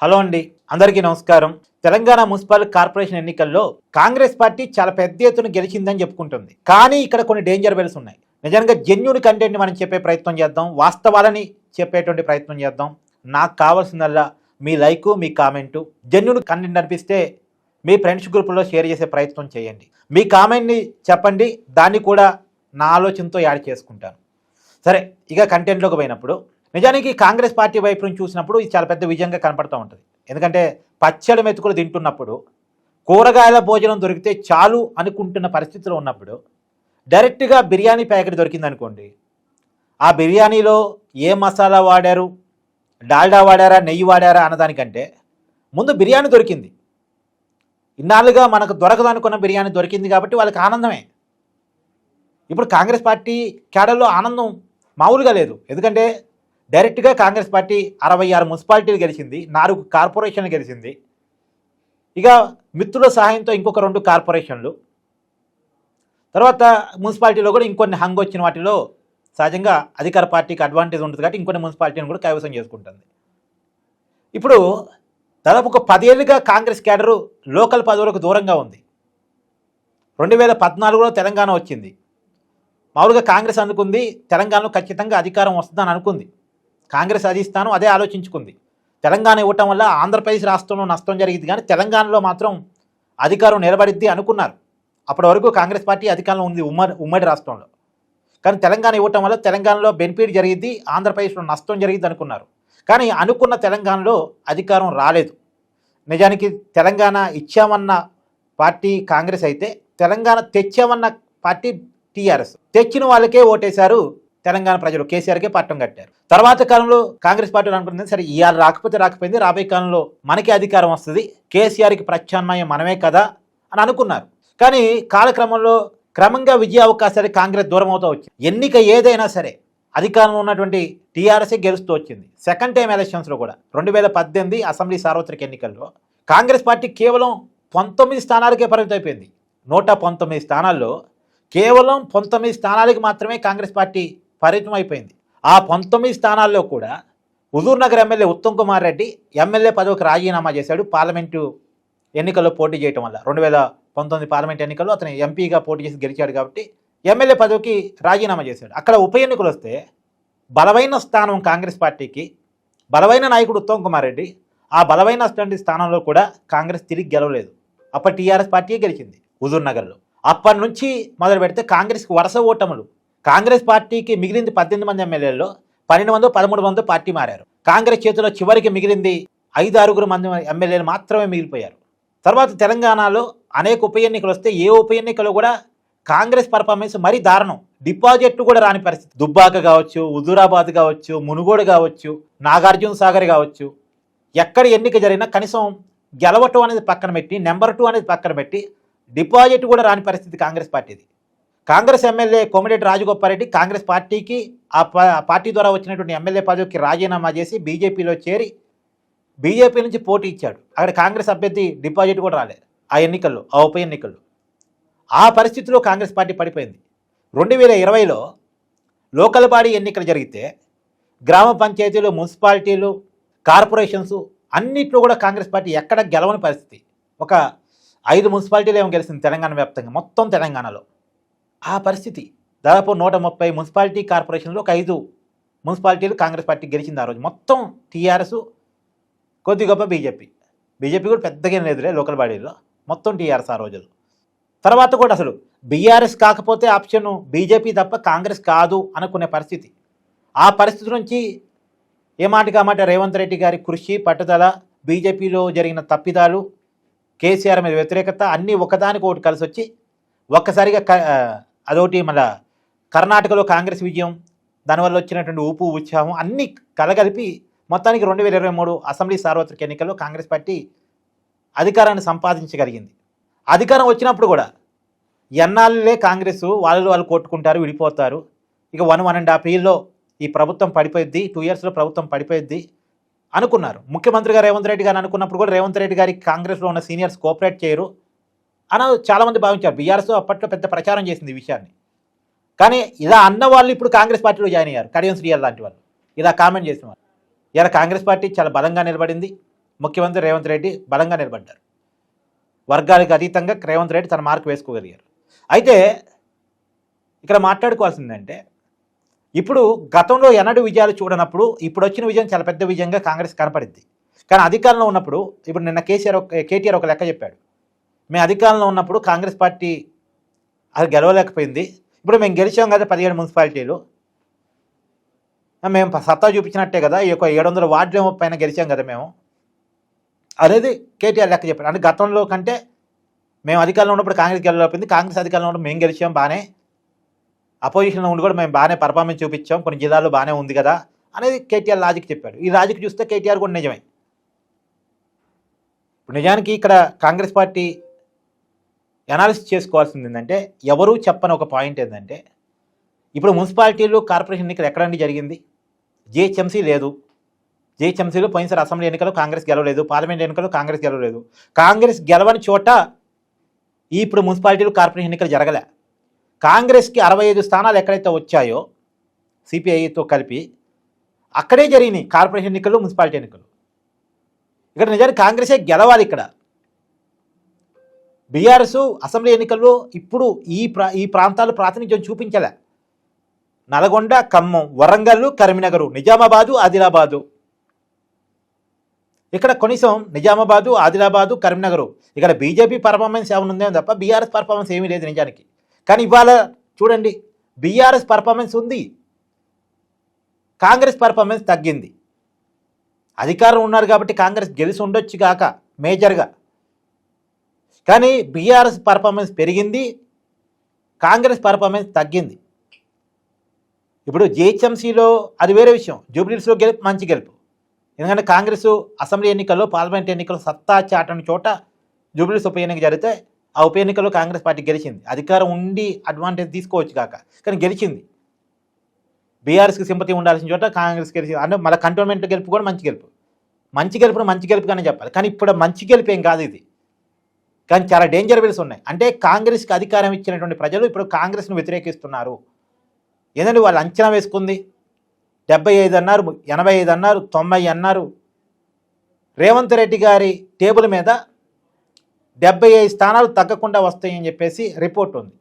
Hello అండి, అందరికీ నమస్కారం. తెలంగాణ మున్సిపల్ కార్పొరేషన్ ఎన్నికల్లో కాంగ్రెస్ పార్టీ చాలా పెద్ద ఎత్తున గెలిచిందని చెప్పుకుంటుంది. కానీ ఇక్కడ కొన్ని డేంజర్ బెల్స్ ఉన్నాయి. నిజంగా జెన్యూన్ కంటెంట్ని మనం చెప్పే ప్రయత్నం చేద్దాం, వాస్తవాలని చెప్పేటువంటి ప్రయత్నం చేద్దాం. నాకు కావాల్సిందల్లా మీ లైకు, మీ కామెంటు. జెన్యూన్ కంటెంట్ అనిపిస్తే మీ ఫ్రెండ్స్ గ్రూపులో షేర్ చేసే ప్రయత్నం చేయండి. మీ కామెంట్ని చెప్పండి, దాన్ని కూడా నా ఆలోచనతో యాడ్ చేసుకుంటాను. సరే, ఇక కంటెంట్లోకి పోయినప్పుడు నిజానికి కాంగ్రెస్ పార్టీ వైపు నుంచి చూసినప్పుడు ఇది చాలా పెద్ద విజయంగా కనపడుతూ ఉంటుంది. ఎందుకంటే పచ్చడి మెతుకులు తింటున్నప్పుడు, కూరగాయల భోజనం దొరికితే చాలు అనుకుంటున్న పరిస్థితిలో ఉన్నప్పుడు డైరెక్ట్గా బిర్యానీ ప్యాకెట్ దొరికిందనుకోండి, ఆ బిర్యానీలో ఏ మసాలా వాడారు, డాల్డా వాడారా, నెయ్యి వాడారా అన్నదానికంటే ముందు బిర్యానీ దొరికింది. ఇన్నాళ్ళుగా మనకు దొరకదు అనుకున్న బిర్యానీ దొరికింది కాబట్టి వాళ్ళకి ఆనందమే. ఇప్పుడు కాంగ్రెస్ పార్టీ కేడర్లో ఆనందం మామూలుగా లేదు. ఎందుకంటే డైరెక్ట్గా కాంగ్రెస్ పార్టీ 66 మున్సిపాలిటీలు గెలిచింది, 4 కార్పొరేషన్లు గెలిచింది. ఇక మిత్రుల సహాయంతో ఇంకొక 2 కార్పొరేషన్లు, తర్వాత మున్సిపాలిటీలో కూడా ఇంకొన్ని హంగ్ వచ్చిన వాటిలో సహజంగా అధికార పార్టీకి అడ్వాంటేజ్ ఉంటుంది కాబట్టి ఇంకొన్ని మున్సిపాలిటీని కూడా కైవసం చేసుకుంటుంది. ఇప్పుడు దాదాపు ఒక 10 ఏళ్ళుగా కాంగ్రెస్ కేడరు లోకల్ పదవులకు దూరంగా ఉంది. 2014లో తెలంగాణ వచ్చింది. మామూలుగా కాంగ్రెస్ అనుకుంది తెలంగాణలో ఖచ్చితంగా అధికారం వస్తుందని అనుకుంది. కాంగ్రెస్ అధిష్టానం అదే ఆలోచించుకుంది. తెలంగాణ ఇవ్వటం వల్ల ఆంధ్రప్రదేశ్ రాష్ట్రంలో నష్టం జరిగింది, కానీ తెలంగాణలో మాత్రం అధికారం నిలబడిద్ది అనుకున్నారు. అప్పటి వరకు కాంగ్రెస్ పార్టీ అధికారంలో ఉంది ఉమ్మడి రాష్ట్రంలో. కానీ తెలంగాణ ఇవ్వటం వల్ల తెలంగాణలో బెనిఫిట్ జరిగిద్ది, ఆంధ్రప్రదేశ్లో నష్టం జరిగిద్ది అనుకున్నారు. కానీ అనుకున్న తెలంగాణలో అధికారం రాలేదు. నిజానికి తెలంగాణ ఇచ్చామన్న పార్టీ కాంగ్రెస్ అయితే, తెలంగాణ తెచ్చామన్న పార్టీ టీఆర్ఎస్. తెచ్చిన వాళ్ళకే ఓటేశారు తెలంగాణ ప్రజలు, కేసీఆర్కే పట్టం కట్టారు. తర్వాత కాలంలో కాంగ్రెస్ పార్టీ అనుకుంటుంది, సరే ఇవాళ రాకపోయింది, రాబోయే కాలంలో మనకే అధికారం వస్తుంది, కేసీఆర్కి ప్రత్యామ్నాయం మనమే కదా అని అనుకున్నారు. కానీ కాలక్రమంలో క్రమంగా విజయ అవకాశాలు కాంగ్రెస్ దూరం అవుతూ వచ్చింది. ఎన్నిక ఏదైనా సరే అధికారంలో ఉన్నటువంటి టీఆర్ఎస్ఏ గెలుస్తూ వచ్చింది. సెకండ్ టైం ఎలక్షన్స్లో కూడా 2018 అసెంబ్లీ సార్వత్రిక ఎన్నికల్లో కాంగ్రెస్ పార్టీ కేవలం 19 స్థానాలకే పరిమితం అయిపోయింది. 119 స్థానాల్లో కేవలం 19 స్థానాలకి మాత్రమే కాంగ్రెస్ పార్టీ పరిమితం అయిపోయింది. ఆ 19 స్థానాల్లో కూడా హుజూర్ నగర్ ఎమ్మెల్యే ఉత్తమ్ కుమార్ రెడ్డి ఎమ్మెల్యే పదవికి రాజీనామా చేశాడు పార్లమెంటు ఎన్నికల్లో పోటీ చేయడం వల్ల. 2019 పార్లమెంట్ ఎన్నికల్లో అతను ఎంపీగా పోటీ చేసి గెలిచాడు కాబట్టి ఎమ్మెల్యే పదవికి రాజీనామా చేశాడు. అక్కడ ఉప ఎన్నికలు వస్తే బలమైన స్థానం కాంగ్రెస్ పార్టీకి, బలమైన నాయకుడు ఉత్తమ్ కుమార్ రెడ్డి, ఆ బలమైన స్థానంలో కూడా కాంగ్రెస్ తిరిగి గెలవలేదు. అప్పటి టీఆర్ఎస్ పార్టీ గెలిచింది హుజూర్ నగర్లో. అప్పటి నుంచి మొదలు పెడితే కాంగ్రెస్కి వరుస ఓటములు. కాంగ్రెస్ పార్టీకి మిగిలింది 18 మంది ఎమ్మెల్యేల్లో 13 పార్టీ మారారు. కాంగ్రెస్ చేతిలో చివరికి మిగిలింది 5-6 మంది ఎమ్మెల్యేలు మాత్రమే మిగిలిపోయారు. తర్వాత తెలంగాణలో అనేక ఉప ఎన్నికలు వస్తే ఏ ఉప ఎన్నికలు కూడా కాంగ్రెస్ పర్ఫార్మెన్స్ మరీ దారుణం. డిపాజిట్లు కూడా రాని పరిస్థితి. దుబ్బాక కావచ్చు, హుజూరాబాద్ కావచ్చు, మునుగోడు కావచ్చు, నాగార్జున సాగర్ కావచ్చు, ఎక్కడ ఎన్నిక జరిగినా కనీసం గెలవటం అనేది పక్కన పెట్టి, నెంబర్ 2 అనేది పక్కన పెట్టి డిపాజిట్ కూడా రాని పరిస్థితి కాంగ్రెస్ పార్టీది. కాంగ్రెస్ ఎమ్మెల్యే కోమటిరెడ్డి రాజగోపాల్ కాంగ్రెస్ పార్టీకి ఆ పార్టీ ద్వారా వచ్చినటువంటి ఎమ్మెల్యే పదవికి రాజీనామా చేసి బీజేపీలో చేరి బీజేపీ నుంచి పోటీ ఇచ్చాడు. అక్కడ కాంగ్రెస్ అభ్యర్థి డిపాజిట్ కూడా రాలేదు ఆ ఎన్నికల్లో, ఆ ఉప ఎన్నికల్లో. ఆ పరిస్థితిలో కాంగ్రెస్ పార్టీ పడిపోయింది. 2020లో లోకల్ బాడీ ఎన్నికలు జరిగితే గ్రామ పంచాయతీలు, మున్సిపాలిటీలు, కార్పొరేషన్స్ అన్నిట్లో కూడా కాంగ్రెస్ పార్టీ ఎక్కడ గెలవని పరిస్థితి. ఒక 5 మున్సిపాలిటీలు ఏమో గెలిచింది తెలంగాణ వ్యాప్తంగా, మొత్తం తెలంగాణలో. ఆ పరిస్థితి. దాదాపు 130 మున్సిపాలిటీ కార్పొరేషన్లో ఒక 5 మున్సిపాలిటీలు కాంగ్రెస్ పార్టీ గెలిచింది ఆ రోజు. మొత్తం టీఆర్ఎస్, కొద్ది గొప్ప బీజేపీ కూడా పెద్దగా లేదులే లోకల్ బాడీలో, మొత్తం టీఆర్ఎస్ ఆ రోజులు. తర్వాత కూడా అసలు బీఆర్ఎస్ కాకపోతే ఆప్షన్ బీజేపీ తప్ప కాంగ్రెస్ కాదు అనుకునే పరిస్థితి. ఆ పరిస్థితి నుంచి ఏమాటికి మాట రేవంత్ రెడ్డి గారి కృషి, పట్టుదల, బీజేపీలో జరిగిన తప్పిదాలు, కేసీఆర్ మీద వ్యతిరేకత అన్నీ ఒకదానికి ఒకటి కలిసి వచ్చి ఒక్కసారిగా అదొకటి మళ్ళా కర్ణాటకలో కాంగ్రెస్ విజయం, దానివల్ల వచ్చినటువంటి ఊపు ఉత్సాహం అన్నీ కలగలిపి మొత్తానికి 2023 అసెంబ్లీ సార్వత్రిక ఎన్నికల్లో కాంగ్రెస్ పార్టీ అధికారాన్ని సంపాదించగలిగింది. అధికారం వచ్చినప్పుడు కూడా ఎన్నాళ్ళే కాంగ్రెస్ వాళ్ళు కొట్టుకుంటారు, విడిపోతారు. ఇక 1.5 yearలో ఈ ప్రభుత్వం పడిపోయిద్ది, 2 yearsలో ప్రభుత్వం పడిపోయిద్ది అనుకున్నారు. ముఖ్యమంత్రిగా రేవంత్ రెడ్డి గారు అనుకున్నప్పుడు కూడా రేవంత్ రెడ్డి గారికి కాంగ్రెస్లో ఉన్న సీనియర్స్ కోఆపరేట్ చేయరు అని చాలామంది భావించారు. బీఆర్ఎస్ అప్పట్లో పెద్ద ప్రచారం చేసింది ఈ విషయాన్ని. కానీ ఇలా అన్న వాళ్ళు ఇప్పుడు కాంగ్రెస్ పార్టీలో జాయిన్ అయ్యారు. కడియం శ్రీయర్ లాంటి వాళ్ళు ఇలా కామెంట్ చేసిన వాళ్ళు. ఇలా కాంగ్రెస్ పార్టీ చాలా బలంగా నిలబడింది. ముఖ్యమంత్రి రేవంత్ రెడ్డి బలంగా నిలబడ్డారు. వర్గాలకు అతీతంగా రేవంత్ రెడ్డి తన మార్కు వేసుకోగలిగారు. అయితే ఇక్కడ మాట్లాడుకోవాల్సిందంటే ఇప్పుడు గతంలో ఎన్నడూ విజయాలు చూడనప్పుడు ఇప్పుడు వచ్చిన విజయం చాలా పెద్ద విజయంగా కాంగ్రెస్ కనపడింది. కానీ అధికారంలో ఉన్నప్పుడు ఇప్పుడు నిన్న కేటీఆర్ ఒక లెక్క చెప్పాడు. మేము అధికారంలో ఉన్నప్పుడు కాంగ్రెస్ పార్టీ అది గెలవలేకపోయింది. ఇప్పుడు మేము గెలిచాం కదా 17 మున్సిపాలిటీలు, మేము సత్తా చూపించినట్టే కదా, ఈ యొక్క 700 వార్డులు పైన గెలిచాం కదా మేము అనేది కేటీఆర్ లెక్క చెప్పాడు. అంటే గతంలో కంటే మేము అధికారంలో ఉన్నప్పుడు కాంగ్రెస్ గెలవలేకపోయింది, కాంగ్రెస్ అధికారంలో ఉన్నప్పుడు మేము గెలిచాం బాగానే, అపోజిషన్లో ఉండి కూడా మేము బాగానే పర్ఫార్మెన్స్ చూపించాం, కొన్ని జిల్లాల్లో బాగానే ఉంది కదా అనేది కేటీఆర్ లాజిక్ చెప్పాడు. ఈ లాజిక్ చూస్తే కేటీఆర్ కూడా నిజమే. ఇప్పుడు నిజానికి ఇక్కడ కాంగ్రెస్ పార్టీ అనాలిసిస్ చేసుకోవాల్సింది ఏంటంటే ఎవరూ చెప్పని ఒక పాయింట్ ఏంటంటే ఇప్పుడు మున్సిపాలిటీలు కార్పొరేషన్ ఎన్నికలు ఎక్కడండి జరిగింది? జిహెచ్ఎంసీ లేదు. జిహెచ్ఎంసీలో పోయినసారి అసెంబ్లీ ఎన్నికలు కాంగ్రెస్ గెలవలేదు, పార్లమెంట్ ఎన్నికలు కాంగ్రెస్ గెలవలేదు. కాంగ్రెస్ గెలవని చోట ఇప్పుడు మున్సిపాలిటీలు కార్పొరేషన్ ఎన్నికలు జరగలే. కాంగ్రెస్కి 65 స్థానాలు ఎక్కడైతే వచ్చాయో సిపిఐతో కలిపి అక్కడే జరిగినాయి కార్పొరేషన్ ఎన్నికలు, మున్సిపాలిటీ ఎన్నికలు. ఇక్కడ నిజానికి కాంగ్రెసే గెలవాలి. ఇక్కడ బీఆర్ఎస్ అసెంబ్లీ ఎన్నికల్లో ఇప్పుడు ఈ ప్రాంతాలు ప్రాతినిధ్యం చూపించలే. నల్గొండ, ఖమ్మం, వరంగల్, కరీంనగర్, నిజామాబాదు, ఆదిలాబాదు. ఇక్కడ కనీసం నిజామాబాదు, ఆదిలాబాదు, కరీంనగర్ ఇక్కడ బీజేపీ పర్ఫార్మెన్స్ ఏమైనా ఉందేమో తప్ప బీఆర్ఎస్ పర్ఫార్మెన్స్ ఏమీ లేదు నిజానికి. కానీ ఇవాళ చూడండి బీఆర్ఎస్ పర్ఫార్మెన్స్ ఉంది, కాంగ్రెస్ పర్ఫార్మెన్స్ తగ్గింది. అధికారం ఉన్నారు కాబట్టి కాంగ్రెస్ గెలిచి ఉండొచ్చు కాక మేజర్గా, కానీ బీఆర్ఎస్ పర్ఫార్మెన్స్ పెరిగింది, కాంగ్రెస్ పర్ఫార్మెన్స్ తగ్గింది. ఇప్పుడు జిహెచ్ఎంసీలో అది వేరే విషయం, జూబ్లీహిల్స్లో గెలుపు మంచి గెలుపు. ఎందుకంటే కాంగ్రెస్ అసెంబ్లీ ఎన్నికల్లో, పార్లమెంట్ ఎన్నికల్లో సత్తా చాటని చోట జూబ్లీహిల్స్ ఉప ఎన్నిక జరిగితే ఆ ఉప ఎన్నికల్లో కాంగ్రెస్ పార్టీ గెలిచింది. అధికారం ఉండి అడ్వాంటేజ్ తీసుకోవచ్చు కాక, కానీ గెలిచింది. బీఆర్ఎస్కి సింపతి ఉండాల్సిన చోట కాంగ్రెస్ గెలిచింది. అంటే మళ్ళీ కంటోన్మెంట్ గెలుపు కూడా మంచి గెలుపు. మంచి గెలుపుగానే చెప్పాలి. కానీ ఇప్పుడు మంచి గెలుపు ఏం కాదు ఇది, కానీ చాలా డేంజర్ బిల్స్ ఉన్నాయి. అంటే కాంగ్రెస్కి అధికారం ఇచ్చినటువంటి ప్రజలు ఇప్పుడు కాంగ్రెస్ను వ్యతిరేకిస్తున్నారు. ఏంటంటే వాళ్ళు అంచనా వేసుకుంది 75 అన్నారు, 85 అన్నారు, 90 అన్నారు. రేవంత్ రెడ్డి గారి టేబుల్ మీద 75 స్థానాలు తగ్గకుండా వస్తాయని చెప్పేసి రిపోర్ట్ ఉంది.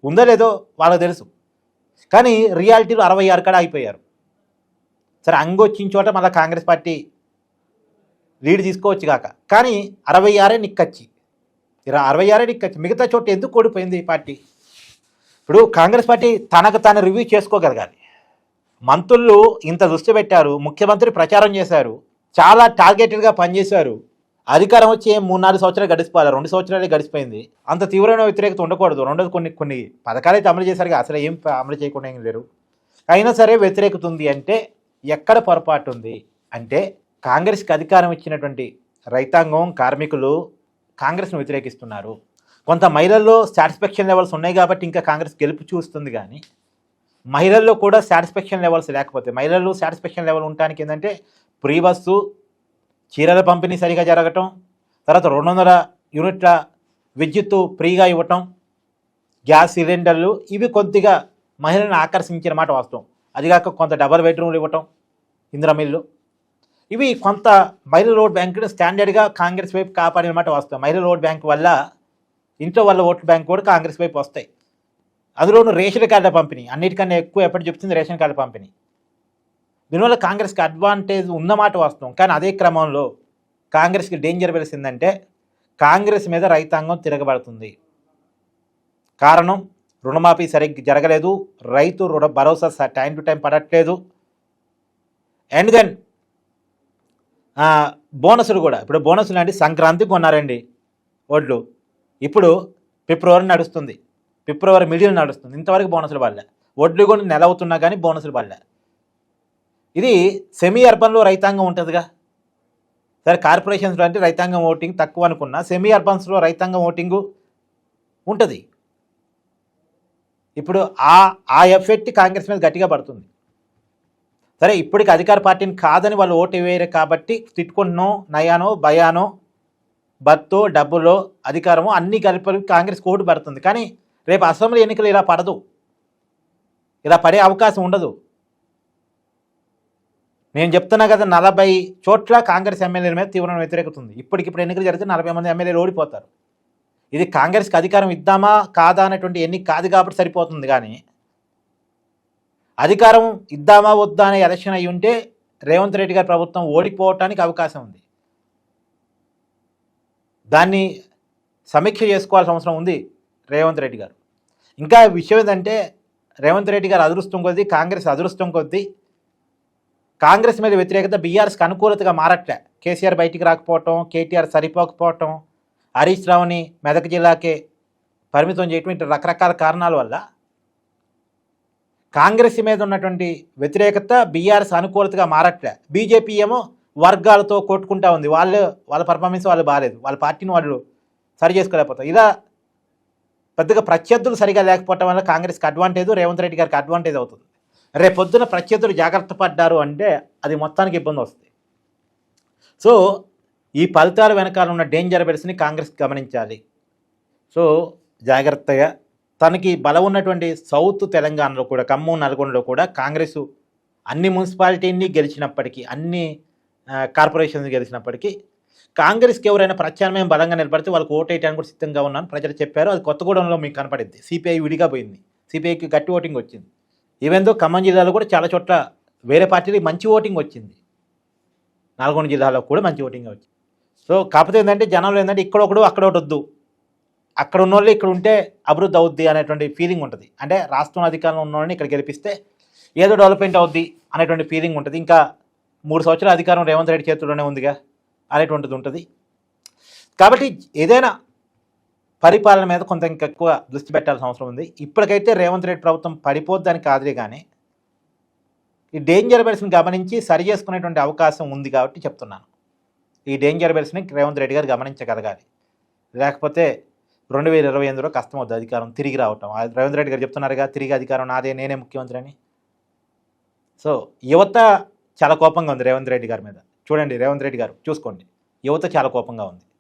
ఉందో లేదో వాళ్ళకు తెలుసు, కానీ రియాలిటీలో 66 కాడ అయిపోయారు. సరే అంగొచ్చిన చోట మళ్ళీ కాంగ్రెస్ పార్టీ లీడ్ తీసుకోవచ్చు కాక, కానీ 66 నిక్కచ్చి 66 నిక్కచ్చి. మిగతా చోట ఎందుకు ఓడిపోయింది ఈ పార్టీ? ఇప్పుడు కాంగ్రెస్ పార్టీ తనకు తాను రివ్యూ చేసుకోగలగాలి. మంత్రులు ఇంత దృష్టి పెట్టారు, ముఖ్యమంత్రి ప్రచారం చేశారు, చాలా టార్గెటెడ్గా పనిచేశారు. అధికారం వచ్చి 3-4 సంవత్సరాలు గడిచిపోయారు, 2 సంవత్సరాలే గడిచిపోయింది. అంత తీవ్రమైన వ్యతిరేకత ఉండకూడదు. రెండోది కొన్ని పథకాలు అయితే అమలు చేశారు, అసలు ఏం అమలు చేయకుండా ఏం లేరు. అయినా సరే వ్యతిరేకత ఉంది అంటే ఎక్కడ పొరపాటు ఉంది అంటే కాంగ్రెస్కి అధికారం ఇచ్చినటువంటి రైతాంగం, కార్మికులు కాంగ్రెస్ను వ్యతిరేకిస్తున్నారు. కొంత మహిళల్లో సాటిస్ఫాక్షన్ లెవెల్స్ ఉన్నాయి కాబట్టి ఇంకా కాంగ్రెస్ గెలుపు చూస్తుంది. కానీ మహిళల్లో కూడా సాటిస్ఫాక్షన్ లెవెల్స్ లేకపోతే, మహిళల్లో సాటిస్ఫాక్షన్ లెవెల్ ఉండటానికి ఏంటంటే ఫ్రీ బస్సు, చీరల పంపిణీ సరిగా జరగటం, తర్వాత 200 యూనిట్ల విద్యుత్తు ఫ్రీగా ఇవ్వటం, గ్యాస్ సిలిండర్లు, ఇవి కొద్దిగా మహిళలను ఆకర్షించిన మాట వాస్తవం. అదిగాక కొంత డబల్ బెడ్రూమ్లు ఇవ్వటం, ఇందిరమిల్లు, ఇవి కొంత మహిళల ఓట్ బ్యాంకును స్టాండర్డ్గా కాంగ్రెస్ వైపు కాపాడిన మాట వాస్తవం. మహిళల ఓట్ బ్యాంక్ వల్ల ఇంట్లో వాళ్ళ ఓట్ల బ్యాంక్ కూడా కాంగ్రెస్ వైపు వస్తాయి. అందులోనూ రేషన్ కార్డుల పంపిణీ అన్నిటికన్నా ఎక్కువ ఎప్పటి చెప్తుంది రేషన్ కార్డుల పంపిణీ. దీనివల్ల కాంగ్రెస్కి అడ్వాంటేజ్ ఉన్నమాట వాస్తవం. కానీ అదే క్రమంలో కాంగ్రెస్కి డేంజర్ వెలిసిందంటే కాంగ్రెస్ మీద రైతాంగం తిరగబడుతుంది. కారణం రుణమాఫీ సరిగ్గా జరగలేదు, రైతు రుణ భరోసా టైం టు టైం పడట్లేదు. అండ్ దెన్ బోనసులు కూడా, ఇప్పుడు బోనసులు అంటే సంక్రాంతికి కొన్నారండి వడ్లు, ఇప్పుడు ఫిబ్రవరి నడుస్తుంది, ఫిబ్రవరి మిడిల్ నడుస్తుంది, ఇంతవరకు బోనసులు పడలే. వడ్లు కూడా నెల అవుతున్నా కానీ బోనసులు పడలే. ఇది సెమీ అర్బన్లో రైతాంగం ఉంటుందిగా. సరే కార్పొరేషన్స్లో అంటే రైతాంగం ఓటింగ్ తక్కువ అనుకున్నా, సెమీ అర్బన్స్లో రైతాంగం ఓటింగు ఉంటుంది. ఇప్పుడు ఆ ఎఫెక్ట్ కాంగ్రెస్ మీద గట్టిగా పడుతుంది. సరే ఇప్పటికి అధికార పార్టీని కాదని వాళ్ళు ఓటు వేయరు కాబట్టి తిట్టుకుంటున్నాం, నయానో భయానో బత్తో డబ్బులో అధికారమో అన్నీ కలిపి కాంగ్రెస్ ఓటు పడుతుంది. కానీ రేపు అసెంబ్లీ ఎన్నికలు ఇలా పడదు, ఇలా పడే అవకాశం ఉండదు. నేను చెప్తున్నా కదా, 40 చోట్ల కాంగ్రెస్ ఎమ్మెల్యేల మీద తీవ్రమైన వ్యతిరేకత ఉంది. ఇప్పటికిప్పుడు ఎన్నికలు జరిగితే 40 మంది ఎమ్మెల్యేలు ఓడిపోతారు. ఇది కాంగ్రెస్కి అధికారం ఇద్దామా కాదా అనేటువంటి ఎన్నిక కాదు కాబట్టి సరిపోతుంది. కానీ అధికారం ఇద్దామా వద్దా అనే ఎలక్షన్ అయ్యి ఉంటే రేవంత్ రెడ్డి గారి ప్రభుత్వం ఓడిపోవటానికి అవకాశం ఉంది. దాన్ని సమీక్ష చేసుకోవాల్సిన అవసరం ఉంది రేవంత్ రెడ్డి గారు. ఇంకా విషయం ఏంటంటే, రేవంత్ రెడ్డి గారు అదృష్టం కొద్దీ, కాంగ్రెస్ అదృష్టం కొద్దీ కాంగ్రెస్ మీద వ్యతిరేకత బీఆర్ఎస్కి అనుకూలతగా మారట్లే. కేసీఆర్ బయటికి రాకపోవటం, కేటీఆర్ సరిపోకపోవటం, హరీష్ రావుని మెదక్ జిల్లాకే పరిమితం చేయటం, ఇటు రకరకాల కారణాల వల్ల కాంగ్రెస్ మీద ఉన్నటువంటి వ్యతిరేకత బీఆర్ఎస్ అనుకూలతగా మారట్లే. బీజేపీ ఏమో వర్గాలతో కొట్టుకుంటా ఉంది. వాళ్ళ పర్ఫార్మెన్స్ వాళ్ళు బాగాలేదు, వాళ్ళ పార్టీని వాళ్ళు సరి చేసుకోలేకపోతారు. ఇలా పెద్దగా ప్రత్యర్థులు సరిగా లేకపోవటం వల్ల కాంగ్రెస్కి అడ్వాంటేజ్, రేవంత్ రెడ్డి గారికి అడ్వాంటేజ్ అవుతుంది. రేపొద్దున ప్రత్యర్థులు జాగ్రత్త పడ్డారు అంటే అది మొత్తానికి ఇబ్బంది వస్తుంది. సో ఈ ఫలితాల వెనకాల ఉన్న డేంజర్ బెల్స్ని కాంగ్రెస్ గమనించాలి. సో జాగ్రత్తగా తనకి బలం ఉన్నటువంటి సౌత్ తెలంగాణలో కూడా, ఖమ్మం, నల్గొండలో కూడా కాంగ్రెస్ అన్ని మున్సిపాలిటీని గెలిచినప్పటికీ, అన్ని కార్పొరేషన్స్ గెలిచినప్పటికీ కాంగ్రెస్కి ఎవరైనా ప్రత్యామ్నాయం బలంగా నిలబడితే వాళ్ళకి ఓటు వేయడానికి కూడా సిద్ధంగా ఉన్నాను ప్రజలు చెప్పారు. అది కొత్తగూడెంలో మీకు కనపడింది. సిపిఐ విడిగా పోయింది, సిపిఐకి గట్టి ఓటింగ్ వచ్చింది. ఈవెన్ దో ఖమ్మం జిల్లాలో కూడా చాలా చోట్ల వేరే పార్టీలకి మంచి ఓటింగ్ వచ్చింది. నల్గొండ జిల్లాలో కూడా మంచి ఓటింగ్ వచ్చింది. సో కాకపోతే ఏంటంటే జనంలో ఏంటంటే ఇక్కడ ఒకడు అక్కడ ఒకటి వద్దు, అక్కడ ఉన్నోళ్ళు ఇక్కడ ఉంటే అభివృద్ధి అవుద్ది అనేటువంటి ఫీలింగ్ ఉంటుంది. అంటే రాష్ట్రం అధికారంలో ఉన్నోళ్ళని ఇక్కడ గెలిపిస్తే ఏదో డెవలప్మెంట్ అవుద్ది అనేటువంటి ఫీలింగ్ ఉంటుంది. ఇంకా 3 సంవత్సరాల అధికారం రేవంత్ రెడ్డి చేతుల్లోనే ఉందిగా అనేటువంటిది ఉంటుంది. కాబట్టి ఏదైనా పరిపాలన మీద కొంత ఇంకెక్కువ దృష్టి పెట్టాల్సిన అవసరం ఉంది. ఇప్పటికైతే రేవంత్ రెడ్డి ప్రభుత్వం పడిపోద్దని కాదులే, కానీ ఈ డేంజర్ బెల్స్ని గమనించి సరి చేసుకునేటువంటి అవకాశం ఉంది కాబట్టి చెప్తున్నాను. ఈ డేంజర్ బెల్స్ని రేవంత్ రెడ్డి గారు గమనించగలగాలి. లేకపోతే 2028లో కష్టం అవుతుంది అధికారం తిరిగి రావటం. రేవంత్ రెడ్డి గారు చెప్తున్నారుగా, తిరిగి అధికారం నాదే, నేనే ముఖ్యమంత్రి అని. సో యువత చాలా కోపంగా ఉంది రేవంత్ రెడ్డి గారి మీద. చూడండి, రేవంత్ రెడ్డి గారు చూసుకోండి, యువత చాలా కోపంగా ఉంది.